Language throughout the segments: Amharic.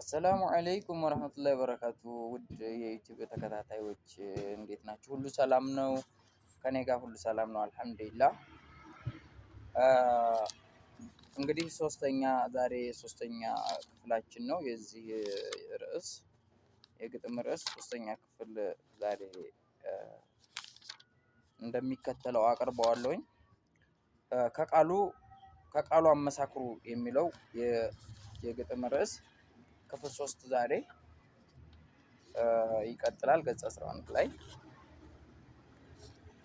አሰላሙ አለይኩም ወረህመቱላሂ ወበረካቱ። ውድ የዩቲዩብ ተከታታዮች እንዴት ናችሁ? ሁሉ ሰላም ነው? ከኔ ጋር ሁሉ ሰላም ነው አልሐምዱሊላህ። እንግዲህ ዛሬ ሶስተኛ ክፍላችን ነው የዚህ ርዕስ የግጥም ርዕስ ሶስተኛ ክፍል ዛሬ እንደሚከተለው አቀርበዋለሁኝ። ከቃሉ አመሳክሩ የሚለው የግጥም ርዕስ ክፍል 3 ዛሬ ይቀጥላል ገጽ 11 ላይ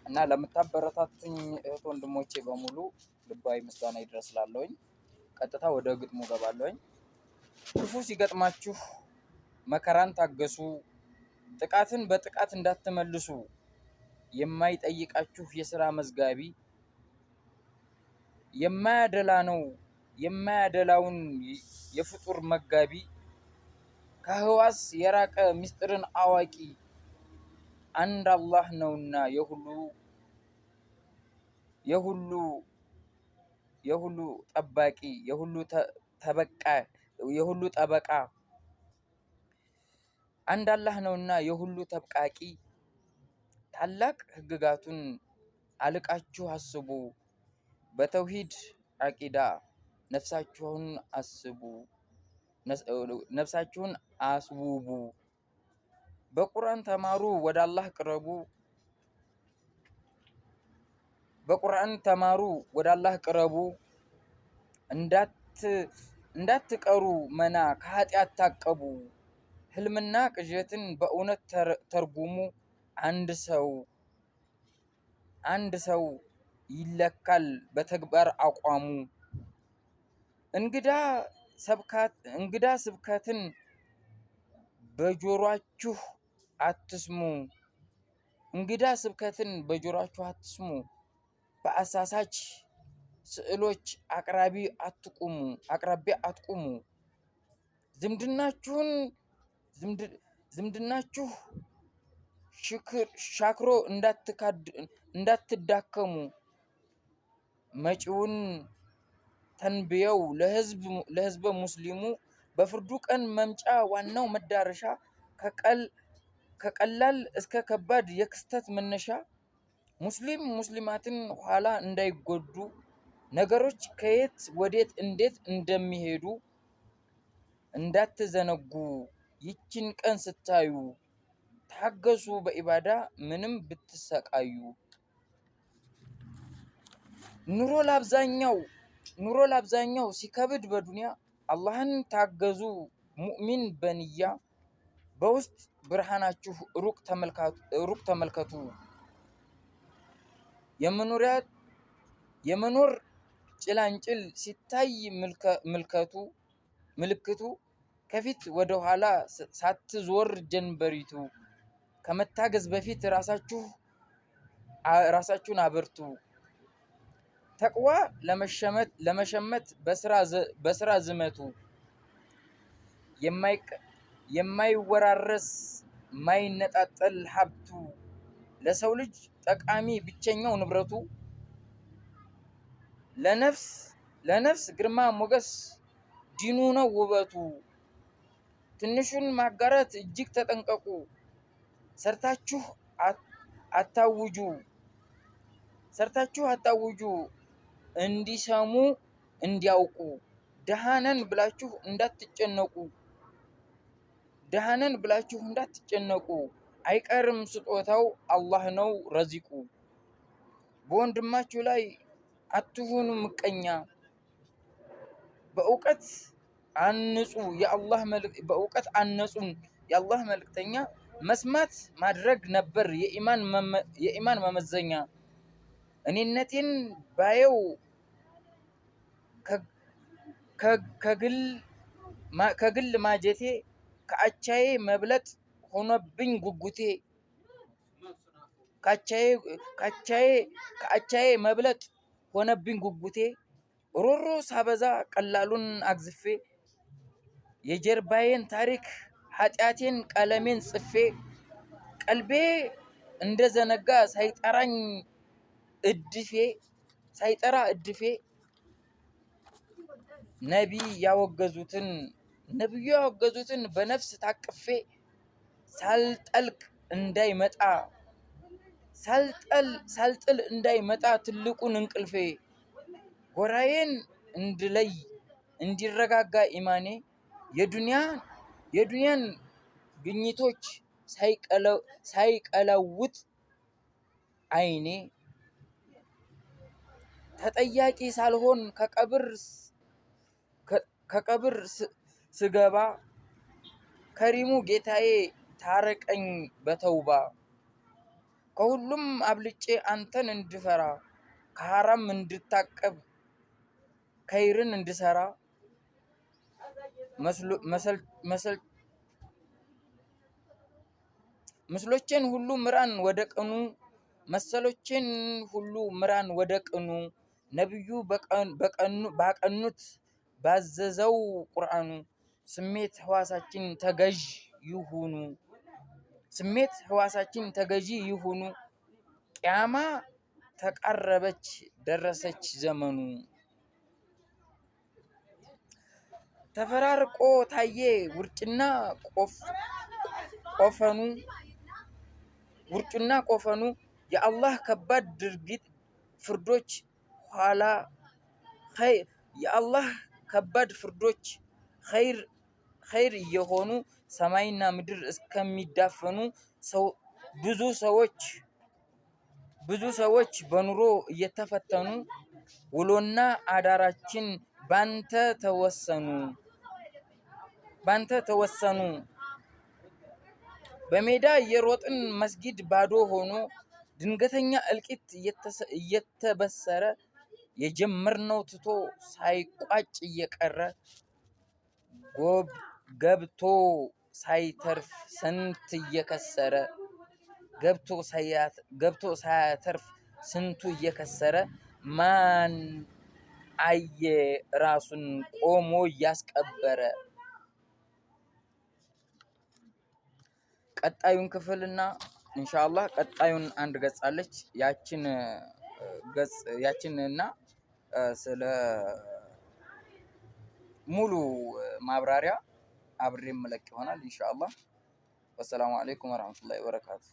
እና ለምታበረታቱኝ እህት ወንድሞቼ በሙሉ ልባዊ ምስጋና ይድረስላለሁኝ። ቀጥታ ወደ ግጥሙ ገባለሁኝ። ክፉ ሲገጥማችሁ መከራን ታገሱ፣ ጥቃትን በጥቃት እንዳትመልሱ፣ የማይጠይቃችሁ የሥራ መዝጋቢ የማያደላውን የፍጡር መጋቢ፣ ከህዋስ የራቀ ምስጢርን አዋቂ አንድ አላህ ነውና የሁሉ ጠባቂ የሁሉ ጠበቃ አንድ አላህ ነውና የሁሉ ተብቃቂ። ታላቅ ህግጋቱን አልቃችሁ አስቡ፣ በተውሂድ አቂዳ ነፍሳችሁን አስውቡ። በቁርአን ተማሩ ወደ አላህ ቅረቡ፣ እንዳትቀሩ መና ከኃጢአት ታቀቡ። ህልምና ቅዠትን በእውነት ተርጉሙ፣ አንድ ሰው ይለካል በተግባር አቋሙ። እንግዳ ስብከትን በጆሮአችሁ አትስሙ፣ በአሳሳች ስዕሎች አቅራቢያ አትቁሙ። ዝምድናችሁ ሻክሮ እንዳትዳከሙ፣ መጪውን ተንብየው ለህዝበ ሙስሊሙ። በፍርዱ ቀን መምጫ ዋናው መዳረሻ፣ ከቀላል እስከ ከባድ የክስተት መነሻ። ሙስሊማትን ኋላ እንዳይጎዱ፣ ነገሮች ከየት ወዴት እንዴት እንደሚሄዱ እንዳትዘነጉ። ይችን ቀን ስታዩ ታገሱ በኢባዳ ምንም ብትሰቃዩ። ኑሮ ለአብዛኛው ሲከብድ በዱንያ፣ አላህን ታገዙ ሙእሚን በንያ። በውስጥ ብርሃናችሁ ሩቅ ተመልከቱ፣ የመኖር ጭላንጭል ሲታይ ምልክቱ። ከፊት ወደ ኋላ ሳትዞር ጀንበሪቱ፣ ከመታገዝ በፊት ራሳችሁን አበርቱ። ተቅዋ ለመሸመት በስራ ዝመቱ፣ የማይወራረስ ማይነጣጠል ሀብቱ። ለሰው ልጅ ጠቃሚ ብቸኛው ንብረቱ፣ ለነፍስ ግርማ ሞገስ ዲኑ ነው ውበቱ። ትንሹን ማጋራት እጅግ ተጠንቀቁ፣ ሰርታችሁ አታውጁ እንዲሰሙ እንዲያውቁ። ደሃ ነን ብላችሁ እንዳትጨነቁ፣ አይቀርም ስጦታው አላህ ነው ረዚቁ። በወንድማችሁ ላይ አትሁኑ ምቀኛ፣ በእውቀት አነጹን የአላህ መልእክተኛ። መስማት ማድረግ ነበር የኢማን መመዘኛ። እኔነቴን ባየው ከግል ማጀቴ፣ ከአቻዬ መብለጥ ሆነብኝ ጉጉቴ። ሮሮ ሳበዛ ቀላሉን አግዝፌ፣ የጀርባዬን ታሪክ ኃጢአቴን ቀለሜን ጽፌ። ቀልቤ እንደዘነጋ ሳይጠራ እድፌ፣ ነቢ ያወገዙትን ነብዩ ያወገዙትን በነፍስ ታቅፌ ሳልጠልቅ እንዳይመጣ ሳልጥል እንዳይመጣ ትልቁን እንቅልፌ ጎራዬን እንድለይ እንዲረጋጋ ኢማኔ የዱንያን ግኝቶች ሳይቀለውጥ አይኔ ተጠያቂ ሳልሆን ከቀብር ስገባ ከሪሙ ጌታዬ ታረቀኝ በተውባ ከሁሉም አብልጬ አንተን እንድፈራ ከሐራም እንድታቀብ ከይርን እንድሰራ ምስሎቼን ሁሉ ምራን ወደ ቅኑ መሰሎቼን ሁሉ ምራን ወደ ቅኑ ነብዩ ባቀኑት ባዘዘው ቁርአኑ ስሜት ህዋሳችን ተገዢ ይሁኑ ቂያማ ተቃረበች ደረሰች ዘመኑ ተፈራርቆ ታየ ውርጭና ቆፈኑ የአላህ ከባድ ድርጊት ፍርዶች ኸይር እየሆኑ ሰማይና ምድር እስከሚዳፈኑ ብዙ ሰዎች በኑሮ እየተፈተኑ ውሎና አዳራችን ባንተ ተወሰኑ በሜዳ እየሮጥን መስጊድ ባዶ ሆኖ ድንገተኛ እልቂት እየተበሰረ የጀመርነው ትቶ ሳይቋጭ እየቀረ ገብቶ ሳይተርፍ ስንት እየከሰረ ስንቱ እየከሰረ ማን አየ ራሱን ቆሞ እያስቀበረ። ቀጣዩን ክፍልና ኢንሻአላህ ቀጣዩን አንድ ገጽ አለች ያችንና ስለ ሙሉ ማብራሪያ አብሬ መለቅ ይሆናል ኢንሻአላህ። ወሰላሙ አለይኩም ወራህመቱላሂ ወበረካቱ።